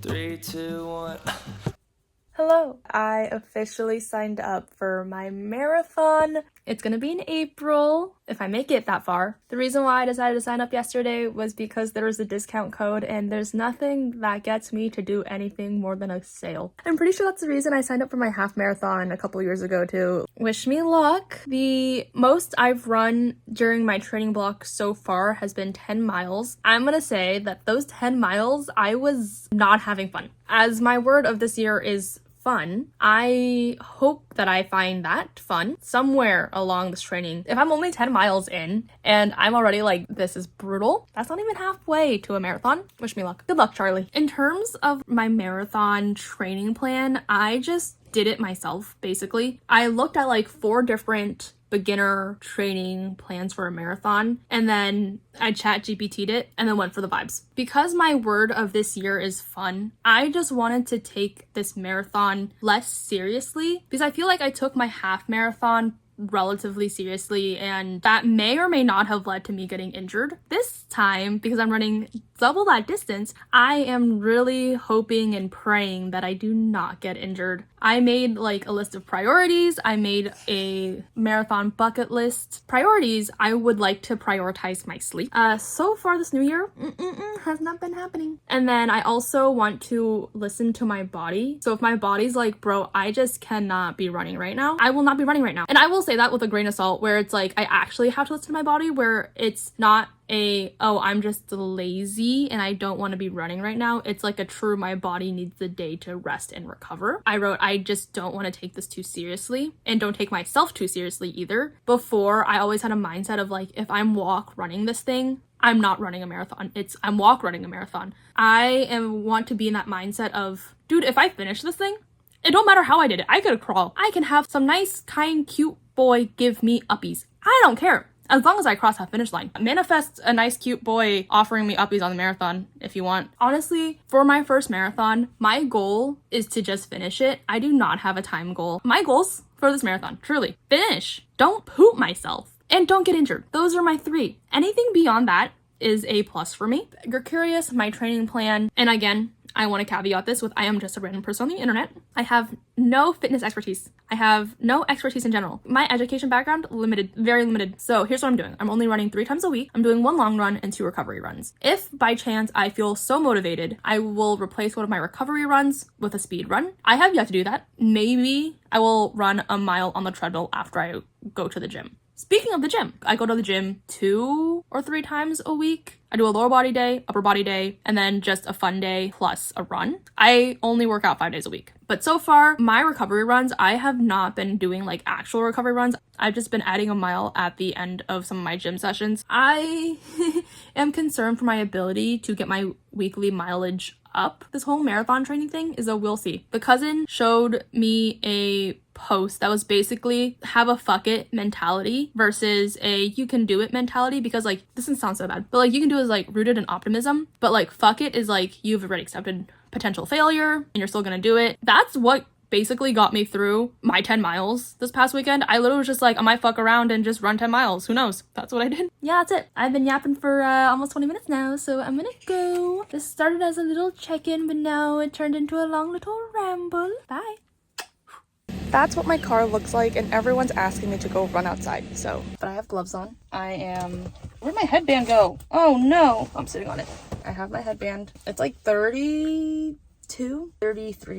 3, 2, 1. Hello, I officially signed up for my marathon. It's gonna be in April, if I make it that far. The reason why I decided to sign up yesterday was because there was a discount code and there's nothing that gets me to do anything more than a sale. I'm pretty sure that's the reason I signed up for my half marathon a couple years ago too. Wish me luck. The most I've run during my training block so far has been 10 miles. I'm gonna say that those 10 miles, I was not having fun. As my word of this year is fun, I hope that I find that fun somewhere along this training. If I'm only 10 miles in and I'm already like, this is brutal, that's not even halfway to a marathon. Wish me luck. Good luck, Charlie. In terms of my marathon training plan, I just did it myself, basically. I looked at like 4 different beginner training plans for a marathon, and then I ChatGPT'd it and then went for the vibes. Because my word of this year is fun, I just wanted to take this marathon less seriously because I feel like I took my half marathon relatively seriously, and that may or may not have led to me getting injured. This time, because I'm running double that distance, I am really hoping and praying that I do not get injured. I made like a list of priorities. I made a marathon bucket list. Priorities, I would like to prioritize my sleep. So far this new year, has not been happening. And then I also want to listen to my body. So if my body's like, bro, I just cannot be running right now, I will not be running right now. And I will say that with a grain of salt, where it's like, I actually have to listen to my body, where it's not oh, I'm just lazy and I don't want to be running right now. It's like a true, my body needs the day to rest and recover. I wrote, I just don't want to take this too seriously and don't take myself too seriously either. Before, I always had a mindset of like, if I'm running this thing, I'm not running a marathon. I'm running a marathon. I want to be in that mindset of, dude, if I finish this thing, it don't matter how I did it. I could crawl. I can have some nice, kind, cute boy give me uppies. I don't care. As long as I cross that finish line. Manifest a nice, cute boy offering me uppies on the marathon if you want. Honestly, for my first marathon, my goal is to just finish it. I do not have a time goal. My goals for this marathon, truly, finish. Don't poop myself. And don't get injured. Those are my 3. Anything beyond that is a plus for me. If you're curious, my training plan, and again, I want to caveat this with I am just a random person on the internet. I have no fitness expertise. I have no expertise in general. My education background, limited, very limited. So here's what I'm doing. I'm only running 3 times a week. I'm doing 1 long run and 2 recovery runs. If by chance I feel so motivated, I will replace one of my recovery runs with a speed run. I have yet to do that. Maybe I will run a mile on the treadmill after I go to the gym. Speaking of the gym, I go to the gym 2 or 3 times a week. I do a lower body day, upper body day, and then just a fun day plus a run. I only work out 5 days a week. But so far, my recovery runs, I have not been doing like actual recovery runs. I've just been adding a mile at the end of some of my gym sessions. I am concerned for my ability to get my weekly mileage up. This whole marathon training thing is a we'll see. The cousin showed me a post that was basically have a fuck it mentality versus a you can do it mentality, because like this doesn't sound so bad, but like you can do is like rooted in optimism, but like fuck it is like you've already accepted potential failure and you're still gonna do it. That's what basically got me through my 10 miles this past weekend. I literally was just like, I might fuck around and just run 10 miles. Who knows? That's what I did. Yeah, that's it. I've been yapping for almost 20 minutes now, so I'm gonna go. This started as a little check-in, but now it turned into a long little ramble. Bye. That's what my car looks like, and everyone's asking me to go run outside, so. But I have gloves on. Where'd my headband go? Oh no, I'm sitting on it. I have my headband. It's like 33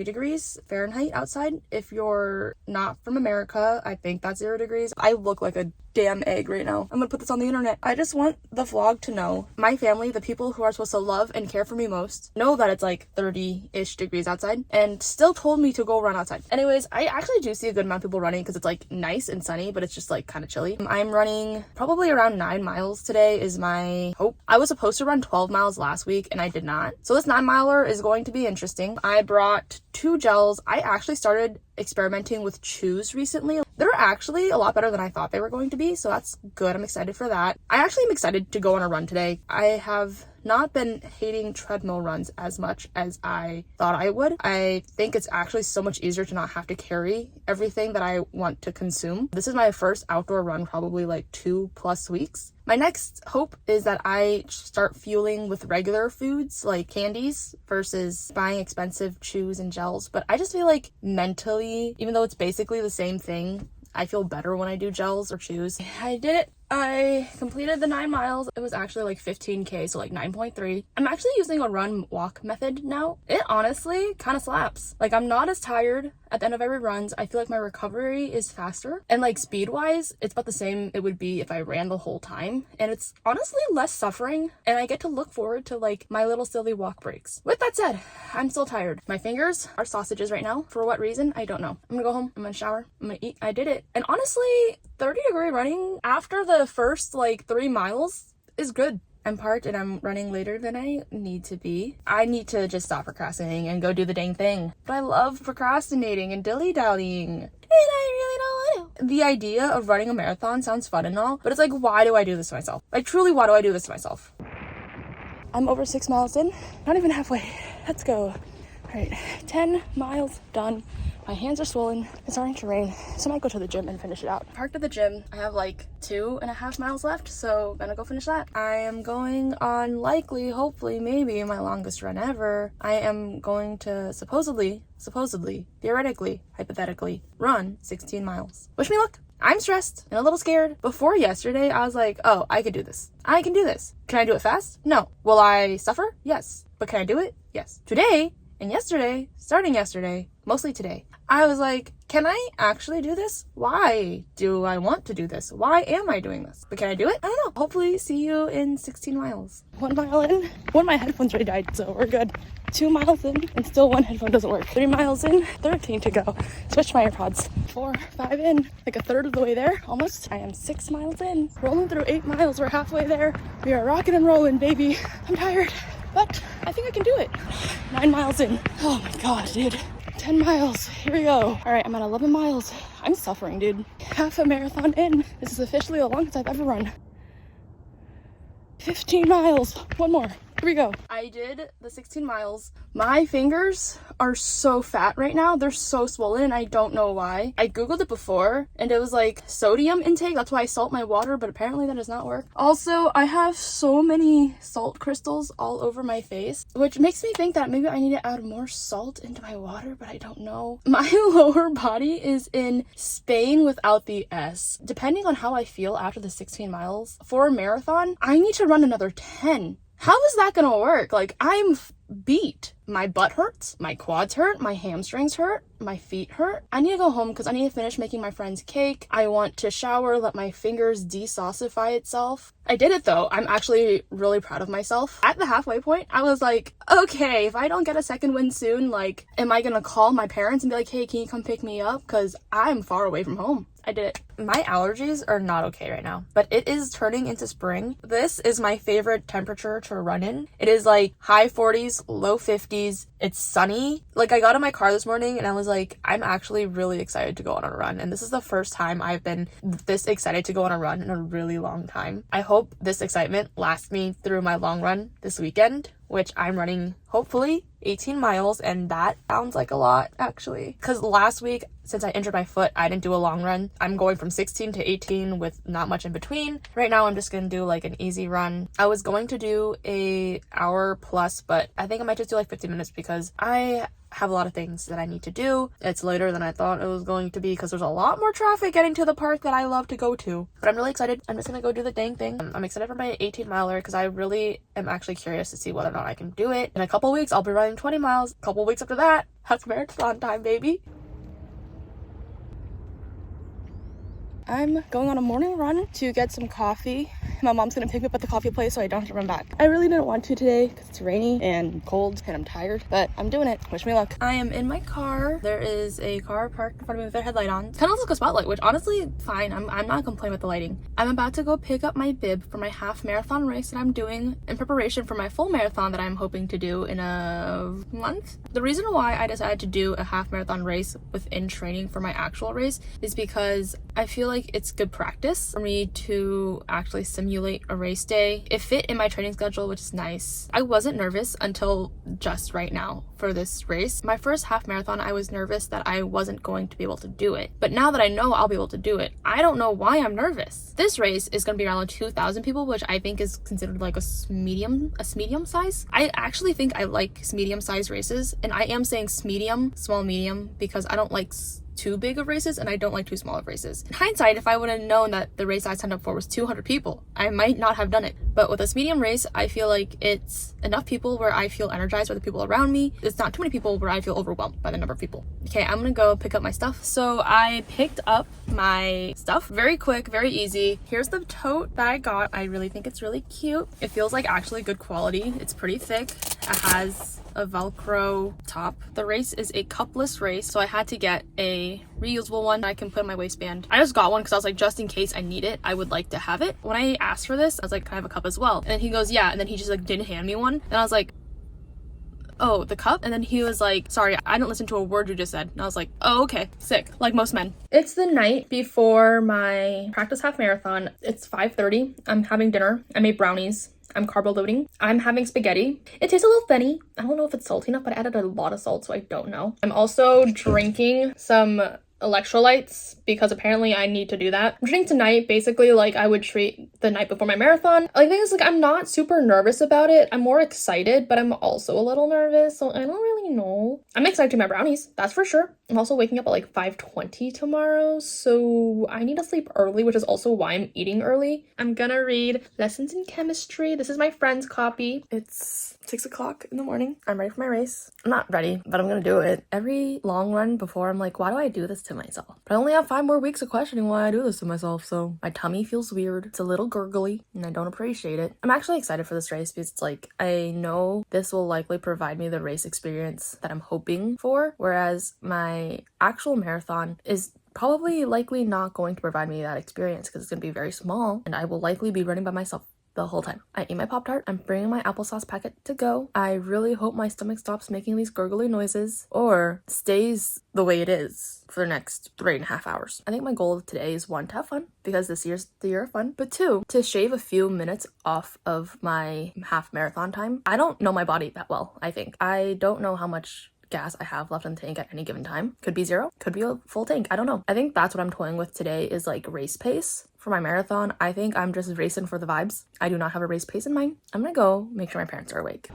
degrees Fahrenheit outside. If you're not from America, I think that's 0 degrees. I look like a damn egg right now. I'm gonna put this on the internet. I just want the vlog to know my family, the people who are supposed to love and care for me most, know that it's like 30-ish degrees outside and still told me to go run outside. Anyways, I actually do see a good amount of people running because it's like nice and sunny, but it's just like kind of chilly. I'm running probably around 9 miles today is my hope. I was supposed to run 12 miles last week and I did not. So this 9 miler is going to be interesting. I brought 2 gels. I actually started experimenting with chews recently. They're actually a lot better than I thought they were going to be, so that's good. I'm excited for that. I actually am excited to go on a run today. I have not been hating treadmill runs as much as I thought I would. I think it's actually so much easier to not have to carry everything that I want to consume. This is my first outdoor run, probably like 2+ weeks. My next hope is that I start fueling with regular foods like candies versus buying expensive chews and gels. But I just feel like mentally, even though it's basically the same thing, I feel better when I do gels or chews. I did it. I completed the 9 miles. It was actually like 15K, so like 9.3. I'm actually using a run walk method now. It honestly kind of slaps. Like, I'm not as tired at the end of every run. I feel like my recovery is faster. And like speed wise, it's about the same it would be if I ran the whole time. And it's honestly less suffering. And I get to look forward to like my little silly walk breaks. With that said, I'm still tired. My fingers are sausages right now. For what reason? I don't know. I'm gonna go home. I'm gonna shower. I'm gonna eat. I did it. And honestly, 30-degree running after the first like 3 miles is good. I'm parked and I'm running later than I need to be. I need to just stop procrastinating and go do the dang thing. But I love procrastinating and dilly-dallying. And I really don't want to. The idea of running a marathon sounds fun and all, but it's like, why do I do this to myself? Like, truly, why do I do this to myself? I'm over 6 miles in. Not even halfway. Let's go. All right, 10 miles done. My hands are swollen. It's starting to rain, so I might go to the gym and finish it out. Parked at the gym. I have like 2.5 miles left, so gonna go finish that. I am going on likely, hopefully, maybe my longest run ever. I am going to supposedly, theoretically, hypothetically, run 16 miles. Wish me luck. I'm stressed and a little scared. Before yesterday, I was like, oh, I could do this. I can do this. Can I do it fast? No. Will I suffer? Yes. But can I do it? Yes. Today and yesterday, starting yesterday, mostly today, I was like, can I actually do this? Why do I want to do this? Why am I doing this? But can I do it? I don't know. Hopefully see you in 16 miles. 1 mile in. One of my headphones already died, so we're good. 2 miles in, and still one headphone doesn't work. 3 miles in, 13 to go. Switch my AirPods. 4, 5 in, like a third of the way there, almost. I am 6 miles in. Rolling through 8 miles, we're halfway there. We are rocking and rolling, baby. I'm tired, but I think I can do it. 9 miles in. Oh my god, dude. 10 miles. Here we go. All right, I'm at 11 miles. I'm suffering, dude. Half a marathon in. This is officially the longest I've ever run. 15 miles. One more. Here we go. I did the 16 miles. My fingers are so fat right now. They're so swollen. I don't know why. I googled it before and it was like sodium intake. That's why I salt my water, but apparently that does not work. Also, I have so many salt crystals all over my face, which makes me think that maybe I need to add more salt into my water, but I don't know. My lower body is in Spain without the S. Depending on how I feel after the 16 miles for a marathon, I need to run another 10. How is that gonna work? Like, I'm beat. My butt hurts, my quads hurt, my hamstrings hurt, my feet hurt. I need to go home because I need to finish making my friend's cake. I want to shower, let my fingers desalsify itself. I did it though. I'm actually really proud of myself. At the halfway point, I was like, okay, if I don't get a second win soon, like, am I gonna call my parents and be like, hey, can you come pick me up? Because I'm far away from home. I did it. My allergies are not okay right now, but it is turning into spring. This is my favorite temperature to run in. It is like high 40s, low 50s. It's sunny. Like, I got in my car this morning and I was like, I'm actually really excited to go on a run. And this is the first time I've been this excited to go on a run in a really long time. I hope this excitement lasts me through my long run this weekend, which I'm running hopefully 18 miles, and that sounds like a lot actually, because last week, since I injured my foot, I didn't do a long run. I'm going from 16 to 18 with not much in between. Right now I'm just gonna do like an easy run. I was going to do a hour plus, but I think I might just do like 50 minutes because I have a lot of things that I need to do. It's later than I thought it was going to be because there's a lot more traffic getting to the park that I love to go to. But I'm really excited. I'm just gonna go do the dang thing. I'm excited for my 18 miler because I really am actually curious to see whether or not I can do it. In a couple weeks, I'll be running 20 miles. A couple weeks after that, that's marathon time, baby. I'm going on a morning run to get some coffee. My mom's gonna pick me up at the coffee place so I don't have to run back. I really didn't want to today because it's rainy and cold and I'm tired, but I'm doing it. Wish me luck. I am in my car. There is a car parked in front of me with their headlight on. It kind of looks like a spotlight, which honestly, fine. I'm not complaining with the lighting. I'm about to go pick up my bib for my half marathon race that I'm doing in preparation for my full marathon that I'm hoping to do in a month. The reason why I decided to do a half marathon race within training for my actual race is because I feel like like it's good practice for me to actually simulate a race day. It fit in my training schedule, which is nice. I wasn't nervous until just right now for this race. My first half marathon, I was nervous that I wasn't going to be able to do it. But now that I know I'll be able to do it, I don't know why I'm nervous. This race is going to be around 2,000 people, which I think is considered like a medium size. I actually think I like medium size races, and I am saying medium, small, medium, because I don't like too big of races and I don't like too small of races. In hindsight, if I would have known that the race I signed up for was 200 people, I might not have done it. But with this medium race, I feel like it's enough people where I feel energized by the people around me. It's not too many people where I feel overwhelmed by the number of people. Okay, I'm gonna go pick up my stuff. So I picked up my stuff. Very quick, very easy. Here's the tote that I got. I really think it's really cute. It feels like actually good quality. It's pretty thick. It has a Velcro top. The race is a cupless race, so I had to get a reusable one I can put in my waistband. I just got one because I was like, just in case I need it, I would like to have it. When I asked for this, I was like, can I have a cup as well? And then he goes, yeah, and then he just like didn't hand me one. And I was like, oh, the cup? And then he was like, sorry, I didn't listen to a word you just said. And I was like, oh, okay, sick, like most men. It's the night before my practice half marathon. It's 5:30. I'm having dinner. I made brownies. I'm carbo loading. I'm having spaghetti. It tastes a little thinny. I don't know if it's salty enough, but I added a lot of salt, so I don't know. I'm also drinking some electrolytes because apparently I need to do that. I'm treating tonight basically like I would treat the night before my marathon. Like, the thing is, like, I'm not super nervous about it. I'm more excited, but I'm also a little nervous, so I don't really know. I'm excited to do my brownies, that's for sure. I'm also waking up at like 5:20 tomorrow, so I need to sleep early, which is also why I'm eating early. I'm gonna read Lessons in Chemistry. This is my friend's copy. It's 6 o'clock in the morning. I'm ready for my race. I'm not ready, but I'm gonna do it. Every long run before, I'm like, why do I do this to myself? But I only have 5 more weeks of questioning why I do this to myself, so my tummy feels weird. It's a little gurgly, and I don't appreciate it. I'm actually excited for this race because it's like, I know this will likely provide me the race experience that I'm hoping for, whereas my actual marathon is probably likely not going to provide me that experience because it's going to be very small, and I will likely be running by myself the whole time. I ate my Pop-Tart. I'm bringing my applesauce packet to go. I really hope my stomach stops making these gurgly noises or stays the way it is for the next 3.5 hours. I think my goal of today is 1, to have fun because this year's the year of fun, but 2, to shave a few minutes off of my half marathon time. I don't know my body that well, I think. I don't know how much gas I have left in the tank at any given time. Could be 0, could be a full tank, I don't know. I think that's what I'm toying with today is like race pace. For my marathon, I think I'm just racing for the vibes. I do not have a race pace in mind. I'm gonna go make sure my parents are awake.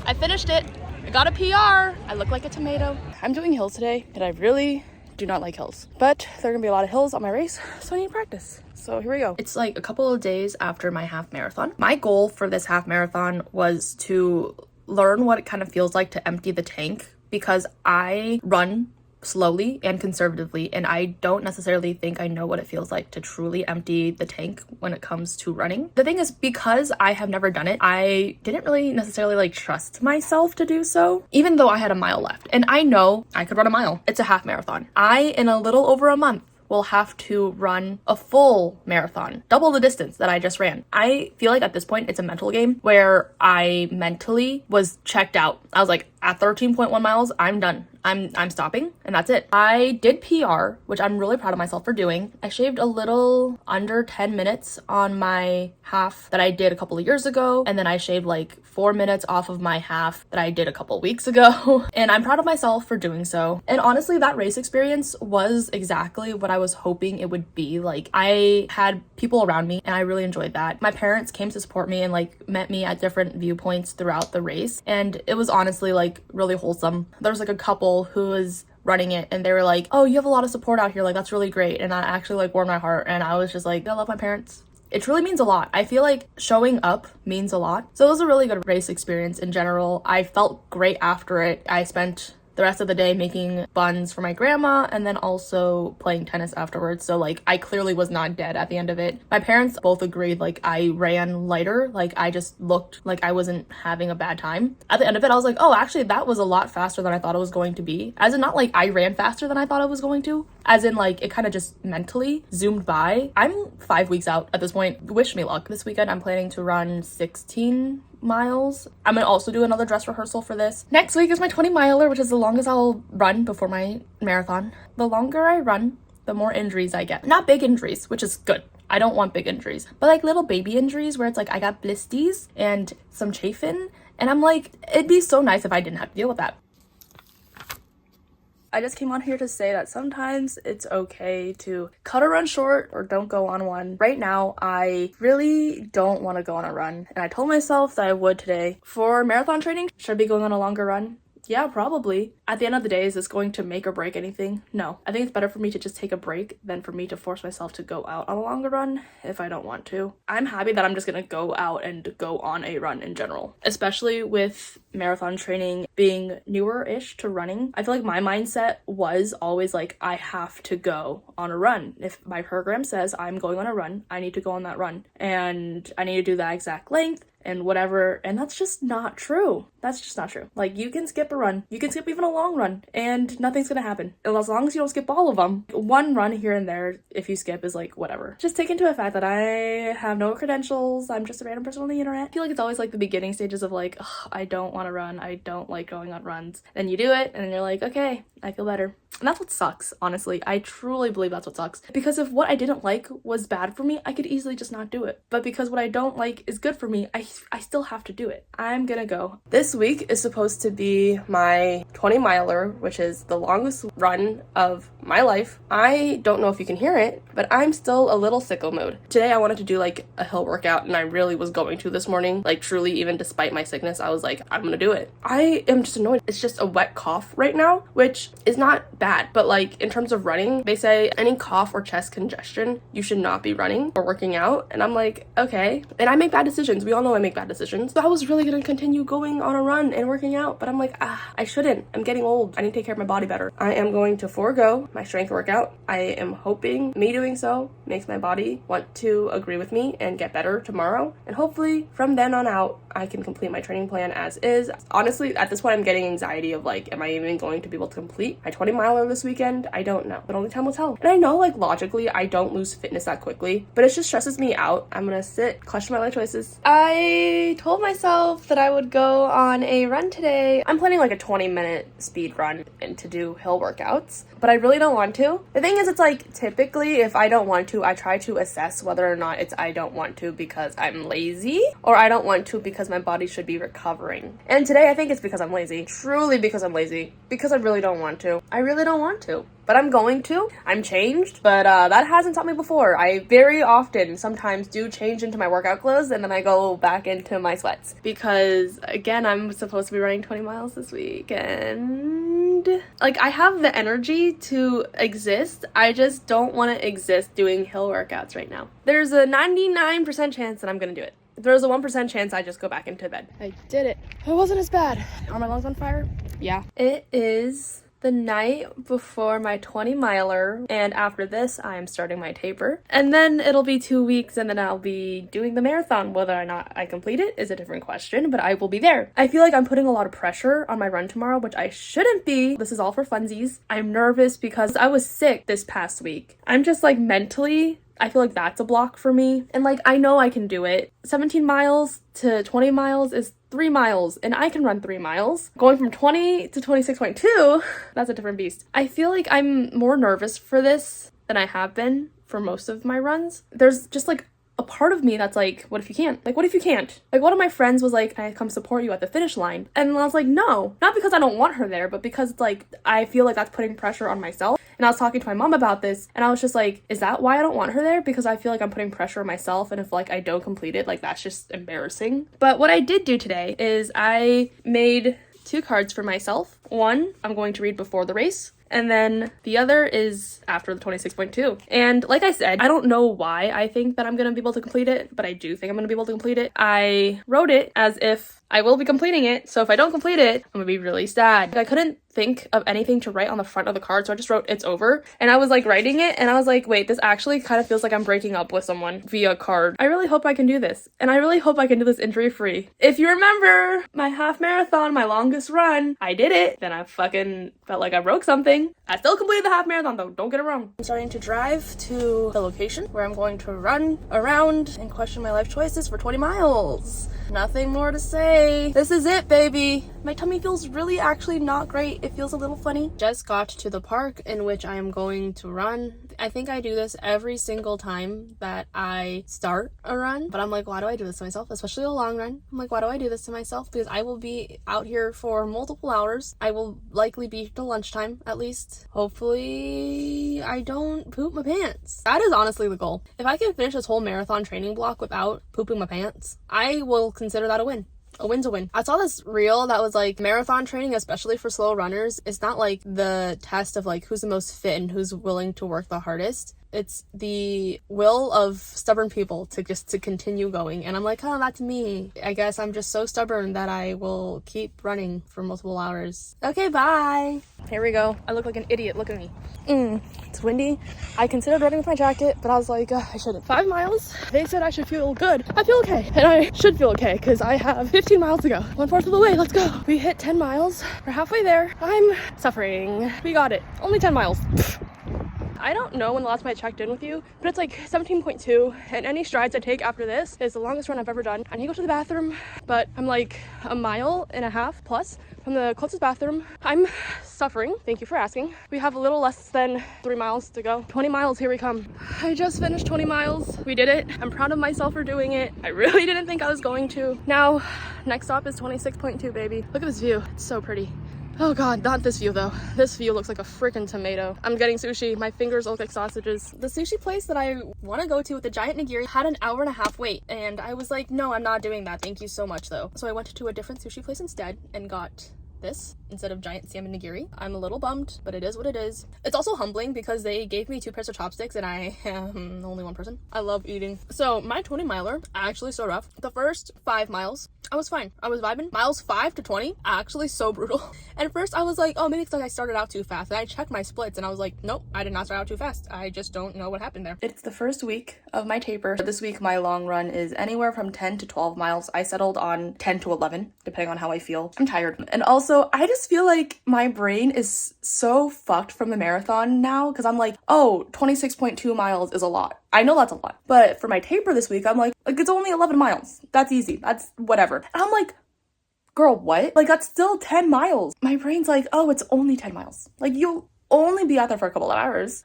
I finished it. I got a PR. I look like a tomato. I'm doing hills today, and I really do not like hills. But there are gonna be a lot of hills on my race, so I need practice. So here we go. It's like a couple of days after my half marathon. My goal for this half marathon was to learn what it kind of feels like to empty the tank, because I run slowly and conservatively, and I don't necessarily think I know what it feels like to truly empty the tank when it comes to running. The thing is, because I have never done it, I didn't really necessarily like trust myself to do so, even though I had a mile left. And I know I could run a mile. It's a half marathon. In a little over a month, will have to run a full marathon, double the distance that I just ran. I feel like at this point it's a mental game where I mentally was checked out. I was like, at 13.1 miles, I'm done. I'm stopping, and that's it. I did PR, which I'm really proud of myself for doing. I shaved a little under 10 minutes on my half that I did a couple of years ago, and then I shaved like 4 minutes off of my half that I did a couple weeks ago, and I'm proud of myself for doing so. And honestly, that race experience was exactly what I was hoping it would be. Like, I had people around me, and I really enjoyed that. My parents came to support me and like met me at different viewpoints throughout the race, and it was honestly like really wholesome. There was like a couple who was running it, and they were like, oh, you have a lot of support out here, like that's really great. And that actually like warmed my heart, and I was just like, I love my parents. It truly means a lot. I feel like showing up means a lot. So it was a really good race experience in general. I felt great after it. I spent the rest of the day making buns for my grandma and then also playing tennis afterwards. So like, I clearly was not dead at the end of it. My parents both agreed, like I ran lighter. Like I just looked like I wasn't having a bad time. At the end of it, I was like, oh, actually that was a lot faster than I thought it was going to be. As in, not like I ran faster than I thought I was going to, as in like it kind of just mentally zoomed by. I'm 5 weeks out at this point. Wish me luck. This weekend I'm planning to run 16 miles. I'm gonna also do another dress rehearsal for this. Next week is my 20 miler, which is the longest I'll run before my marathon. The longer I run, the more injuries I get. Not big injuries, which is good. I don't want big injuries, but like little baby injuries where it's like I got blisties and some chafing, and I'm like, it'd be so nice if I didn't have to deal with that. I just came on here to say that sometimes it's okay to cut a run short or don't go on one. Right now, I really don't want to go on a run, and I told myself that I would today. For marathon training, should I be going on a longer run? Yeah, probably. At the end of the day, is this going to make or break anything? No. I think it's better for me to just take a break than for me to force myself to go out on a longer run if I don't want to. I'm happy that I'm just gonna go out and go on a run in general, especially with marathon training being newer-ish to running. I feel like my mindset was always like, I have to go on a run. If my program says I'm going on a run, I need to go on that run, and I need to do that exact length and whatever, and that's just not true. That's just not true. Like, you can skip a run, you can skip even a long run, and nothing's gonna happen. And as long as you don't skip all of them, one run here and there, if you skip, is like, whatever. Just take into effect that I have no credentials, I'm just a random person on the internet. I feel like it's always like the beginning stages of like, I don't want to run, I don't like going on runs. Then you do it, and then you're like, okay, I feel better. And that's what sucks, honestly. I truly believe that's what sucks. Because if what I didn't like was bad for me, I could easily just not do it. But because what I don't like is good for me, I still have to do it. I'm gonna go. This week is supposed to be my 20 miler, which is the longest run of my life. I don't know if you can hear it, but I'm still a little sicko mode. Today I wanted to do like a hill workout, and I really was going to this morning. Like, truly, even despite my sickness, I was like, I'm gonna do it. I am just annoyed. It's just a wet cough right now, which is not bad, but like in terms of running, they say any cough or chest congestion, you should not be running or working out. And I'm like, okay. And I make bad decisions. We all know I make bad decisions. So I was really gonna continue going on a run and working out, but I'm like, I shouldn't. I'm getting old. I need to take care of my body better. I am going to forego my strength workout. I am hoping me doing so makes my body want to agree with me and get better tomorrow. And hopefully from then on out, I can complete my training plan as is. Honestly, at this point, I'm getting anxiety of like, am I even going to be able to complete my 20 miler this weekend? I don't know, but only time will tell. And I know, like, logically I don't lose fitness that quickly, but it just stresses me out. I'm gonna sit, question my life choices. I told myself that I would go on a run today. I'm planning like a 20-minute speed run and to do hill workouts, but I really don't want to. The thing is, it's like, typically if I don't want to, I try to assess whether or not it's I don't want to because I'm lazy, or I don't want to because my body should be recovering. And today I think it's because I'm lazy. Truly because I'm lazy. Because I really don't want to. I really don't want to. But I'm going to. I'm changed, but that hasn't stopped me before. I very often sometimes do change into my workout clothes, and then I go back into my sweats. Because, again, I'm supposed to be running 20 miles this week, and like, I have the energy to exist. I just don't want to exist doing hill workouts right now. There's a 99% chance that I'm gonna do it. There's a 1% chance I just go back into bed. I did it. It wasn't as bad. Are my lungs on fire? Yeah. It is the night before my 20 miler, and after this I am starting my taper, and then it'll be 2 weeks, and then I'll be doing the marathon. Whether or not I complete it is a different question, but I will be there. I feel like I'm putting a lot of pressure on my run tomorrow, which I shouldn't be. This is all for funsies. I'm nervous because I was sick this past week. I'm just like, mentally, I feel like that's a block for me. And like, I know I can do it. 17 miles to 20 miles is 3 miles, and I can run 3 miles. Going from 20 to 26.2, that's a different beast. I feel like I'm more nervous for this than I have been for most of my runs. There's just like a part of me that's like, what if you can't? Like, what if you can't? Like, one of my friends was like, can I come support you at the finish line? And I was like, no. Not because I don't want her there, but because it's like, I feel like that's putting pressure on myself. And I was talking to my mom about this, and I was just like, is that why I don't want her there? Because I feel like I'm putting pressure on myself, and if like I don't complete it, like, that's just embarrassing. But what I did do today is I made 2 cards for myself. One, I'm going to read before the race, and then the other is after the 26.2. And like I said, I don't know why I think that I'm gonna be able to complete it, but I do think I'm gonna be able to complete it. I wrote it as if I will be completing it, so if I don't complete it, I'm gonna be really sad. I couldn't think of anything to write on the front of the card, so I just wrote "it's over," and I was like writing it and I was like, wait, this actually kind of feels like I'm breaking up with someone via card. I really hope I can do this, and I really hope I can do this injury free. If you remember my half marathon, my longest run, I did it. Then I fucking felt like I broke something. I still completed the half marathon though, don't get it wrong. I'm starting to drive to the location where I'm going to run around and question my life choices for 20 miles. Nothing more to say. This is it, baby. My tummy feels really actually not great. It feels a little funny. Just got to the park in which I am going to run. I think I do this every single time that I start a run, but I'm like, why do I do this to myself? Especially a long run. I'm like, why do I do this to myself? Because I will be out here for multiple hours. I will likely be till lunchtime at least. Hopefully I don't poop my pants. That is honestly the goal. If I can finish this whole marathon training block without pooping my pants, I will consider that a win. A win's a win. I saw this reel that was like, marathon training, especially for slow runners, it's not like the test of like who's the most fit and who's willing to work the hardest. It's the will of stubborn people to continue going. And I'm like, oh, that's me. I guess I'm just so stubborn that I will keep running for multiple hours. Okay, bye. Here we go. I look like an idiot. Look at me. It's windy. I considered running with my jacket, but I was like, I shouldn't. 5 miles. They said I should feel good. I feel okay. And I should feel okay because I have 15 miles to go. 1/4 of the way. Let's go. We hit 10 miles. We're halfway there. I'm suffering. We got it. Only 10 miles. I don't know when the last time I checked in with you, but it's like 17.2, and any strides I take after this is the longest run I've ever done. I need to go to the bathroom, but I'm like 1.5 miles plus from the closest bathroom. I'm suffering. Thank you for asking. We have a little less than 3 miles to go. 20 miles, here we come. I just finished 20 miles. We did it. I'm proud of myself for doing it. I really didn't think I was going to. Now, next stop is 26.2, baby. Look at this view. It's so pretty. Oh god, not this view though. This view looks like a freaking tomato. I'm getting sushi. My fingers look like sausages. The sushi place that I want to go to with the giant nigiri had an 1.5 hour wait, and I was like, no, I'm not doing that. Thank you so much though. So I went to a different sushi place instead and got this instead of giant salmon nigiri. I'm a little bummed, but it is what it is. It's also humbling because they gave me 2 pairs of chopsticks and I am only one person. I love eating. So my 20 miler actually so rough. The first 5 miles I was fine. I was vibing. Miles 5 to 20 actually so brutal. At first I was like, oh, maybe it's like I started out too fast, and I checked my splits and I was like, nope, I did not start out too fast. I just don't know what happened there. It's the first week of my taper. This week my long run is anywhere from 10 to 12 miles. I settled on 10 to 11 depending on how I feel. I'm tired, and also I just feel like my brain is so fucked from the marathon now because I'm like, oh, 26.2 miles is a lot. I know that's a lot, but for my taper this week I'm like it's only 11 miles. That's easy. That's whatever. And I'm like, girl, what? Like, that's still 10 miles. My brain's like, oh, it's only 10 miles. Like, you'll only be out there for a couple of hours.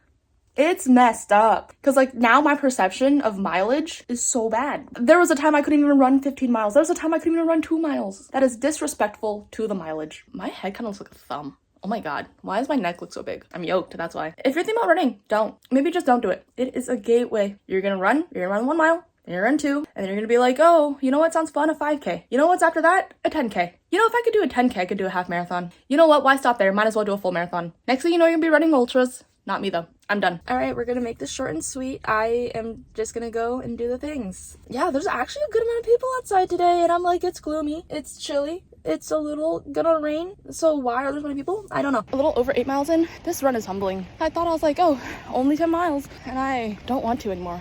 It's messed up. Because, like, now my perception of mileage is so bad. There was a time I couldn't even run 15 miles. There was a time I couldn't even run 2 miles. That is disrespectful to the mileage. My head kind of looks like a thumb. Oh my god, why does my neck look so big? I'm yoked, that's why. If you're thinking about running, don't. Maybe just don't do it. It is a gateway. You're gonna run 1 mile. Then you're in 2, and then you're gonna be like, oh, you know what sounds fun? A 5K. You know what's after that? A 10K. You know, if I could do a 10K, I could do a half marathon. You know what? Why stop there? Might as well do a full marathon. Next thing you know, you're gonna be running ultras. Not me though. I'm done. All right, we're gonna make this short and sweet. I am just gonna go and do the things. Yeah, there's actually a good amount of people outside today, and I'm like, it's gloomy, it's chilly, it's a little gonna rain. So why are there so many people? I don't know. A little over 8 miles in, this run is humbling. I thought I was like, oh, only 10 miles, and I don't want to anymore.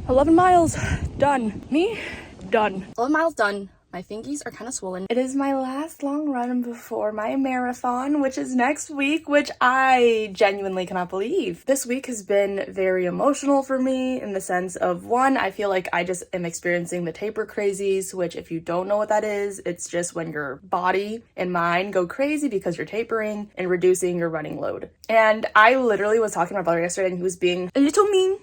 11 miles, done. Me, done. 11 miles done. My fingies are kind of swollen. It is my last long run before my marathon, which is next week, which I genuinely cannot believe. This week has been very emotional for me in the sense of, one, I feel like I just am experiencing the taper crazies, which if you don't know what that is, it's just when your body and mind go crazy because you're tapering and reducing your running load. And I literally was talking to my brother yesterday and he was being a little mean.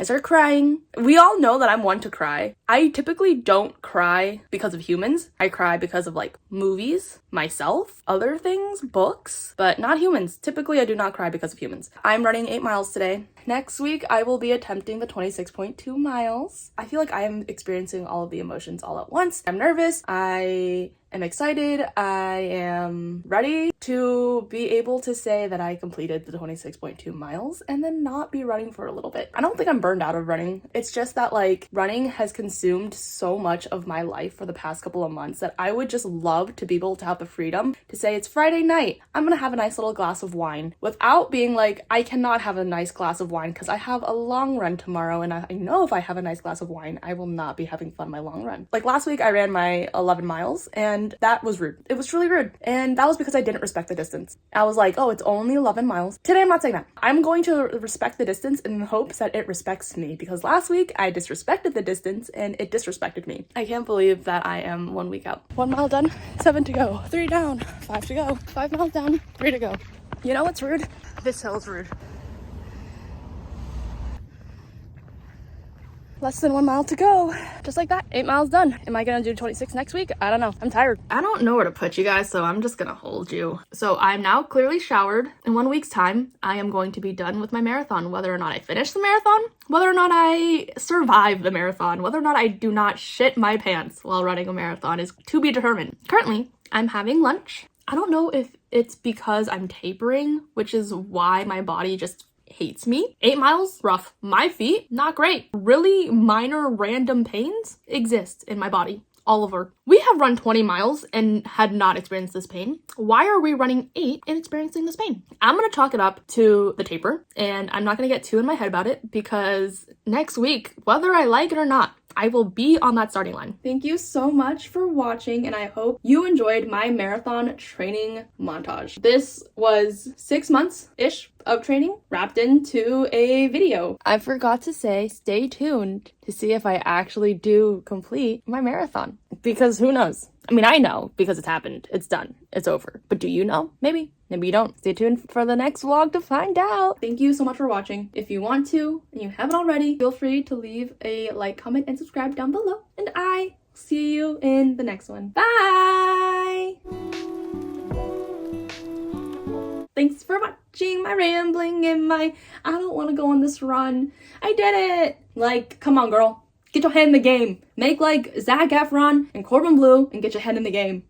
I started crying. We all know that I'm one to cry. I typically don't cry because of humans. I cry because of like movies, myself, other things, books, but not humans. Typically, I do not cry because of humans. I'm running 8 miles today. Next week, I will be attempting the 26.2 miles. I feel like I am experiencing all of the emotions all at once. I'm nervous. I am excited. I am ready to be able to say that I completed the 26.2 miles and then not be running for a little bit. I don't think I'm burned out of running. It's just that like running has consumed so much of my life for the past couple of months that I would just love to be able to have the freedom to say it's Friday night. I'm gonna have a nice little glass of wine without being like, I cannot have a nice glass of wine because I have a long run tomorrow, and I know if I have a nice glass of wine, I will not be having fun my long run. Like last week I ran my 11 miles and that was rude. It was truly rude. And that was because I didn't respect the distance. I was like, oh, it's only 11 miles. Today I'm not saying that. I'm going to respect the distance in the hopes that it respects me, because last week I disrespected the distance and it disrespected me. I can't believe that I am 1 week out. 1 mile done, 7 to go, 3 down, 5 to go, 5 miles down, 3 to go. You know what's rude? This hill is rude. Less than 1 mile to go. Just like that, 8 miles done. Am I gonna do 26 next week? I don't know. I'm tired. I don't know where to put you guys, so I'm just gonna hold you. So I'm now clearly showered. In 1 week's time, I am going to be done with my marathon. Whether or not I finish the marathon, whether or not I survive the marathon, whether or not I do not shit my pants while running a marathon is to be determined. Currently, I'm having lunch. I don't know if it's because I'm tapering, which is why my body just hates me. 8 miles, rough. My feet, not great. Really minor random pains exist in my body. All over. We have run 20 miles and had not experienced this pain. Why are we running 8 and experiencing this pain? I'm gonna chalk it up to the taper, and I'm not gonna get too in my head about it because next week, whether I like it or not, I will be on that starting line. Thank you so much for watching, and I hope you enjoyed my marathon training montage. This was 6 months-ish of training wrapped into a video. I forgot to say, stay tuned to see if I actually do complete my marathon, because who knows? I mean, I know because it's happened. It's done. It's over. But do you know? Maybe. Maybe you don't. Stay tuned for the next vlog to find out. Thank you so much for watching. If you want to, and you haven't already, feel free to leave a like, comment, and subscribe down below. And I will see you in the next one. Bye! Thanks for watching my rambling and my I don't want to go on this run. I did it! Like, come on, girl. Get your head in the game. Make like Zac Efron and Corbin Bleu and get your head in the game.